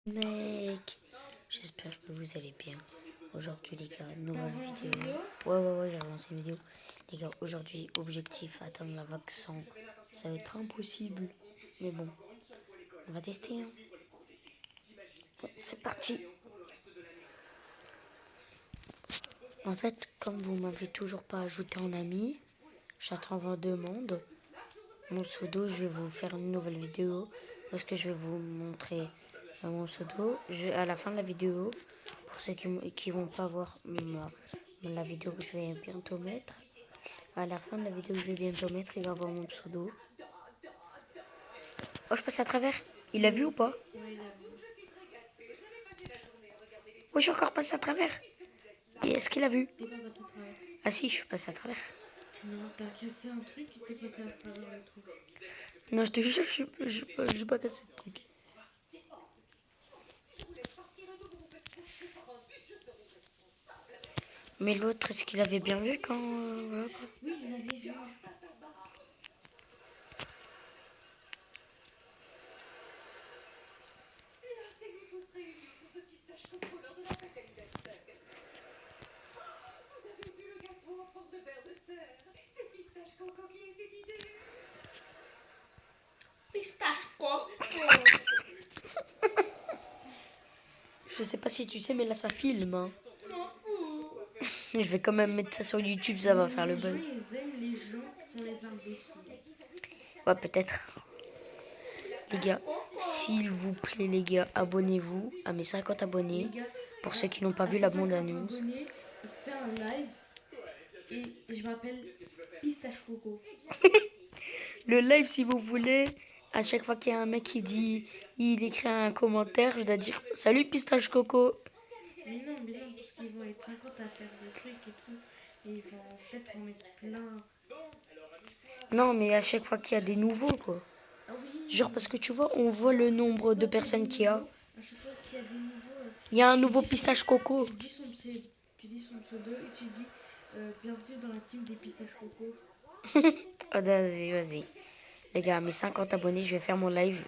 Mec, j'espère que vous allez bien. Aujourd'hui les gars, nouvelle vidéo. Ouais, j'ai relancé une vidéo. Les gars, aujourd'hui, objectif, atteindre la vague 100. Ça va être impossible. Mais bon, on va tester. Hein. Ouais, c'est parti. En fait, comme vous m'avez toujours pas ajouté en ami, j'attends vos demandes. Mon pseudo, je vais vous faire une nouvelle vidéo. Parce que je vais vous montrer mon pseudo. À la fin de la vidéo, pour ceux qui vont pas voir la vidéo que je vais bientôt mettre, à la fin de la vidéo que je vais bientôt mettre, il va voir mon pseudo. Oh, je passe à travers. Il l'a vu ou pas? Oh, j'ai encore passé à travers. Et est-ce qu'il a vu? T'es pas passé à travers. Ah si, je suis passé à travers. Non, t'as cassé un truc et t'es passé à travers le truc. Non, je te jure, je n'ai pas cassé ce truc. Mais l'autre, est-ce qu'il avait bien vu quand... voilà, quoi. Oui, je l'avais vu. Pistache coco. Je sais pas si tu sais, mais là, ça filme. Hein. M'en fous. Je vais quand même mettre ça sur YouTube, ça va faire le Les gens, buzz. ils aiment les gens qui font les imbéciles. Ouais, peut-être. Les Pistache gars, coco. s'il vous plaît, les gars, abonnez-vous à mes 50 abonnés. Les gars, Pour ceux qui n'ont pas à vu ces la 50 bande-annonce. abonnés, fais un live et je m'appelle Pistache Coco. Le live, si vous voulez, à chaque fois qu'il y a un mec qui dit, il écrit un commentaire, je dois dire salut pistache coco. Mais non, parce qu'ils vont être 50 à faire des trucs et tout. Et ils vont peut-être en mettre plein. Non, mais à chaque fois qu'il y a des nouveaux, quoi. Ah Genre oui. parce que tu vois, on voit le nombre de personnes qu'il y a. À chaque fois qu'il y a des nouveaux, Il y a un tu nouveau dis son, pistache coco. tu dis son pseudo et tu dis bienvenue dans la team des pistaches coco. Oh, vas-y. Les gars, à mes 50 abonnés, je vais faire mon live.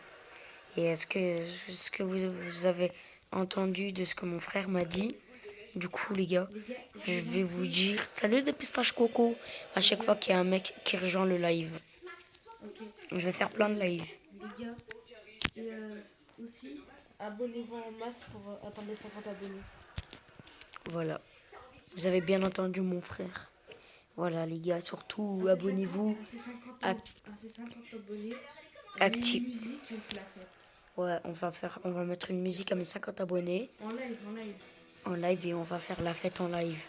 Et est-ce que vous avez entendu de ce que mon frère m'a dit? Du coup, les gars, Les gars, je je vous en vais vous prie. dire salut de pistache coco à chaque fois qu'il y a un mec qui rejoint le live. Ok. Je vais faire plein de lives. Les gars, et aussi, abonnez-vous en masse pour atteindre les 50 abonnés. Voilà. Vous avez bien entendu mon frère. Voilà, les gars, surtout abonnez-vous. À ces 50 abonnés, on met une Active. musique et on fait la fête. Ouais, on va mettre une musique à mes 50 abonnés En live, en live. en live et on va faire la fête en live.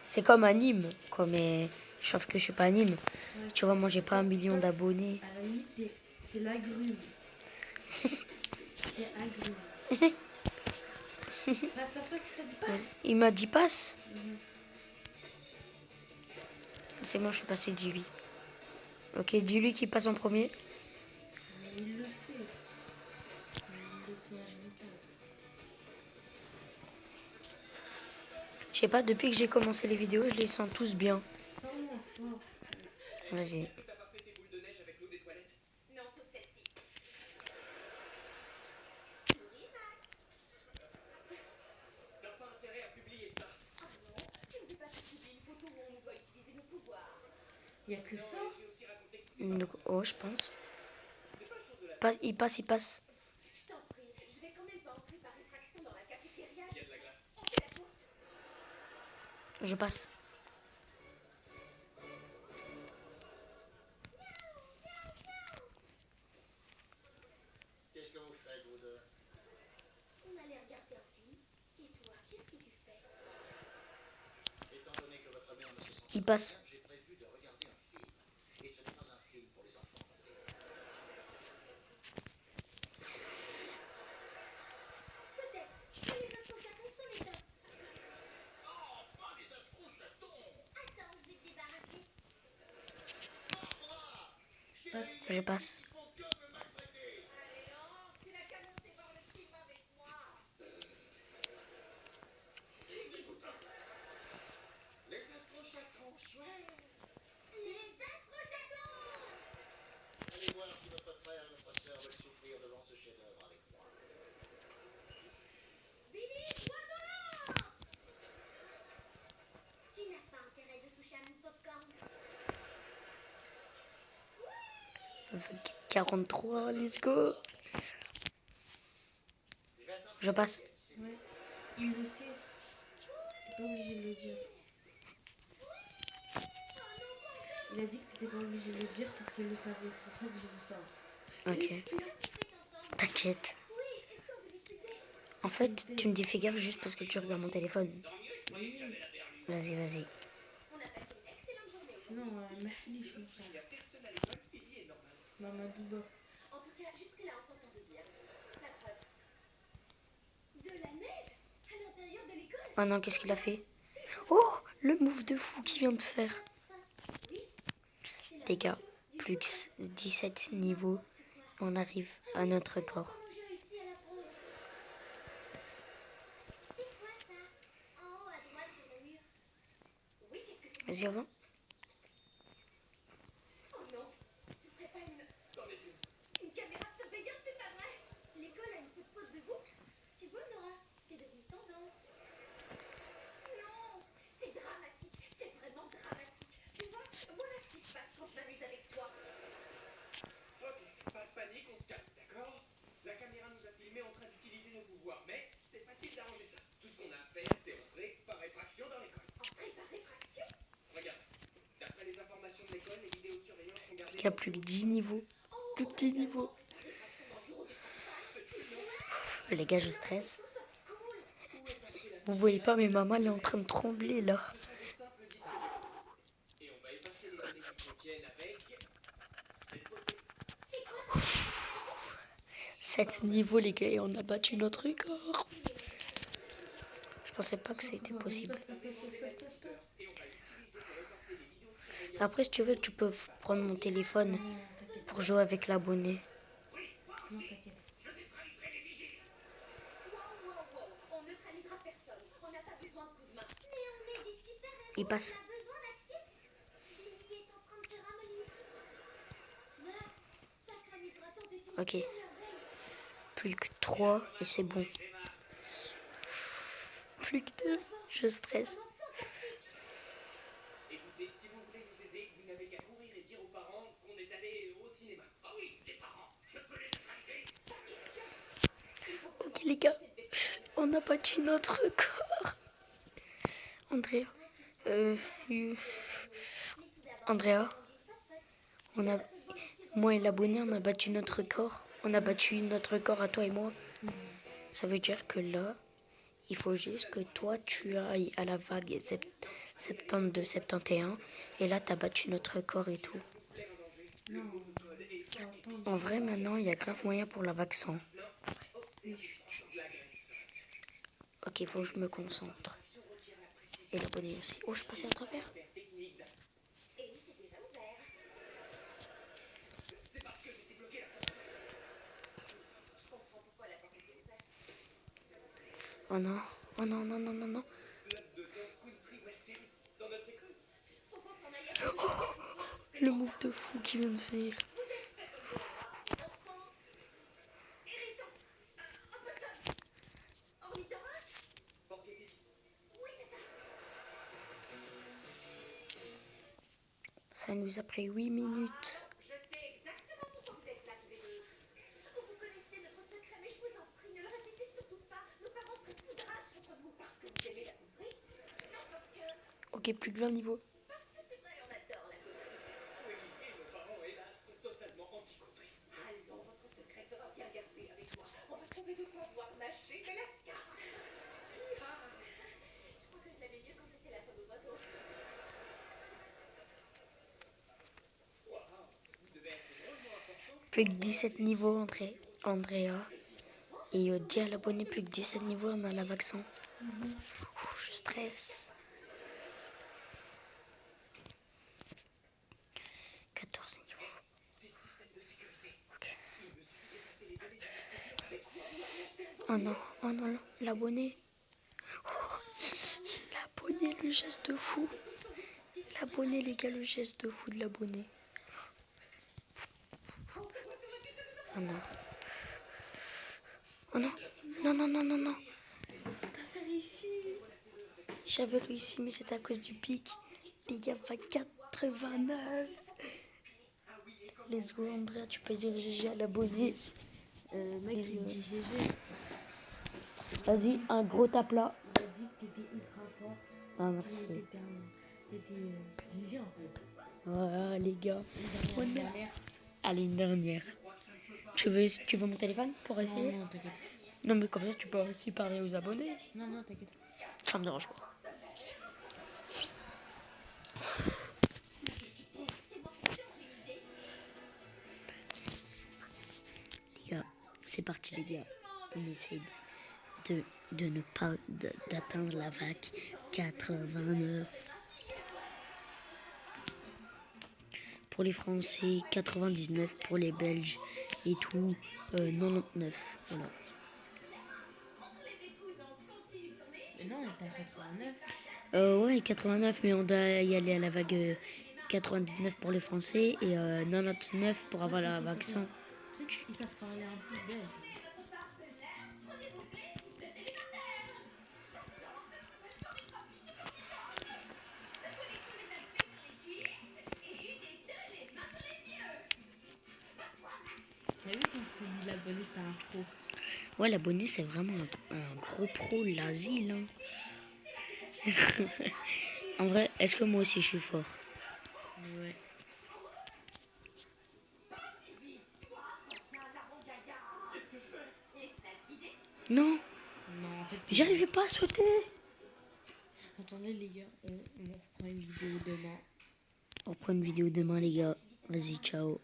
C'est comme anime, quoi, mais sauf que je suis pas anime. Ouais. Tu vois, moi j'ai pas Toi, 1 million d'abonnés. à la limite, t'es l'agrume. T'es agrume. Passe, ça dit passe. Il m'a dit passe. Mhm. C'est moi, je suis passé 18. Ok, dis-lui qui passe en premier. Mais il le sait. Mais il le fait en même temps. Je sais pas, depuis que j'ai commencé les vidéos, je les sens tous bien. Pas moins fort. Vas-y. Il y a que ça. Donc, oh, je pense. Il passe. Je passe. Qu'est-ce que vous faites, vous deux? On allait regarder un film. Et toi, qu'est-ce que tu fais? Étant donné que votre mère ne se sent Il pas passe. bien, j'ai prévu de regarder un film. Et ce n'est pas un film pour les enfants. Peut-être. Mais les astrochaton sont les dents. Oh, pas des astro-chatons! Attends, je vais te débarrasser. Barbara! Passe. Je passe. Ils font que me maltraiter! C'est dégoûtant. Les astro-chatons, chouette! Les astrochatons! Allez voir si votre frère et votre sœur veulent souffrir devant ce chef-d'œuvre avec moi. 43, let's go. Je passe. Ouais. Il le sait. T'es pas obligé de le dire. Il a dit que t'étais pas obligé de le dire parce qu'il le savait. C'est pour ça que j'ai dit ça. Ok. T'inquiète. En fait, tu me dis fais gaffe juste parce que tu regardes mon téléphone. Oui. Vas-y, vas-y. Sinon, Mahlish, mon frère. Mamadouba. En tout cas, jusque-là, on s'entendait bien. La preuve. De la neige à l'intérieur de l'école. Oh non, qu'est-ce qu'il a fait? Oh, le move de fou qu'il vient de faire. Les gars, plus que 17 niveaux, on arrive à notre corps. Comment j'ai réussi à l'apprendre? C'est quoi ça? En haut à droite sur le mur. Oui, qu'est-ce que c'est? Vas-y, avant. Oh non, ce serait pas une caméra de surveillance, c'est pas vrai. L'école a une faute de vous. Tu vois, Nora, c'est devenu tendance. Non, c'est dramatique, c'est vraiment dramatique. Tu vois, voilà ce qui se passe quand je m'amuse avec toi. Ok, pas de panique, on se calme, d'accord? La caméra nous a filmé en train d'utiliser nos pouvoirs, mais c'est facile d'arranger ça. Tout ce qu'on a à faire, c'est entrer par effraction dans l'école. Entrer par effraction? Regarde, d'après les informations de l'école, les vidéos de surveillance sont gardées. Il y a plus que 10 niveaux. Plus que 10 niveaux. Les gars, je stresse. Vous voyez pas, mais maman, elle est en train de trembler là. Et on va effacer les données qui contiennent avec cette beauté. 7 niveaux, les gars, et on a battu notre record. Je pensais pas que c'était possible. Après, si tu veux, tu peux prendre mon téléphone pour jouer avec l'abonné. Non, t'inquiète. Wow, on neutralisera personne. On n'a pas besoin de coups de main. Mais on est des super-héros. Il passe. On a besoin d'action. Billy est en train de se ramollir. Max, ta crème hydratante est une Ok. pure merveille. Plus que 3 et c'est bon. Plus que 2. Je stresse. Écoutez, si vous voulez nous aider, vous n'avez qu'à courir et dire aux parents qu'on est allé au cinéma. Ah oui, les parents, je peux les neutraliser. Ok, les gars, on a battu notre record. Andrea. Andrea. Moi et l'abonné, on a battu notre record. On a battu notre record à toi et moi. Ça veut dire que là, il faut juste que toi, tu ailles à la vague 72-71. Et là, tu as battu notre record et tout. Non. En vrai, maintenant, il y a grave moyen pour la vague 100. Ok, il faut que je me concentre. Et l'abonné aussi. Oh, je passais à travers. Et c'est déjà ouvert. C'est parce que j'étais bloqué là. Je comprends pourquoi la porte était ouverte. Oh non. Oh non, non, non, non, non. Club de danse country western dans notre école. Faut qu'on s'en aille à Le move de fou qui vient de faire. Vous êtes fait comme des rats, des enfants. Hérisson. Imposteur. Ornithorynque. Porc-épic. Oui, c'est ça. Ça nous a pris 8 minutes. Je sais exactement pourquoi vous êtes là tous les deux. Vous connaissez notre secret, mais je vous en prie, ne le répétez surtout pas. Nos parents seraient fous de rage contre vous. Parce que vous aimez la country? Non, parce que Ok, plus que 20 niveaux. c'est vrai, on adore la country. Oui, et nos parents, hélas, sont totalement anti-country. Allons, votre secret sera bien gardé avec moi. On va trouver de quoi boire mâcher de la scar. Je crois que je l'aimais mieux quand c'était la faune aux oiseaux. Waouh, vous devez être drôlement important. Plus que 17 niveaux, Andrea. Et dis à l'abonné, plus que 17 niveaux, on a la vaccin. Je stresse. 14 niveaux. C'est le système de sécurité. Ok. Il me suffit d'effacer les données du disque dur avec Oh non, oh non, l'abonné. Oh, l'abonné, le geste de fou. L'abonné, les gars, le geste de fou de l'abonné. Oh non. Oh non. Non, non, non, non, non. T'as fait réussir. J'avais réussi, mais c'était à cause du pic. Les gars, pas 89. Let's go, Andrea, tu peux dire GG à l'abonné. Mec, Let's j'ai go. dit GG. Vas-y, un gros tape là. Il a dit que t'étais ultra fort. Ah, merci. T'étais GG en fait. Voilà, les gars. L'année dernière. Allez, une dernière. Tu veux mon téléphone pour essayer? Non, t'inquiète. Non, mais comme ça, tu peux aussi parler aux abonnés. Non, t'inquiète. Ça me dérange pas. Les gars, c'est parti, les gars. On essaie de ne pas d'atteindre la vague 89. Pour les Français, 99. Pour les Belges et tout, 99. Voilà. Mais non, on était à 89. Ouais, 89, mais on doit y aller à la vague 99 pour les Français et 99 pour avoir la vague 100. Tu sais, ils savent parler un peu belge. T'as vu quand je te dis l'abonné, c'était un pro. Ouais, l'abonné, c'est vraiment un gros pro, l'asile. Hein. En vrai, est-ce que moi aussi je suis fort? Ouais. Non, Non, en fait. j'arrivais pas à sauter. Attendez, les gars, on reprend une vidéo demain. On reprend une vidéo demain, les gars. Vas-y, ciao.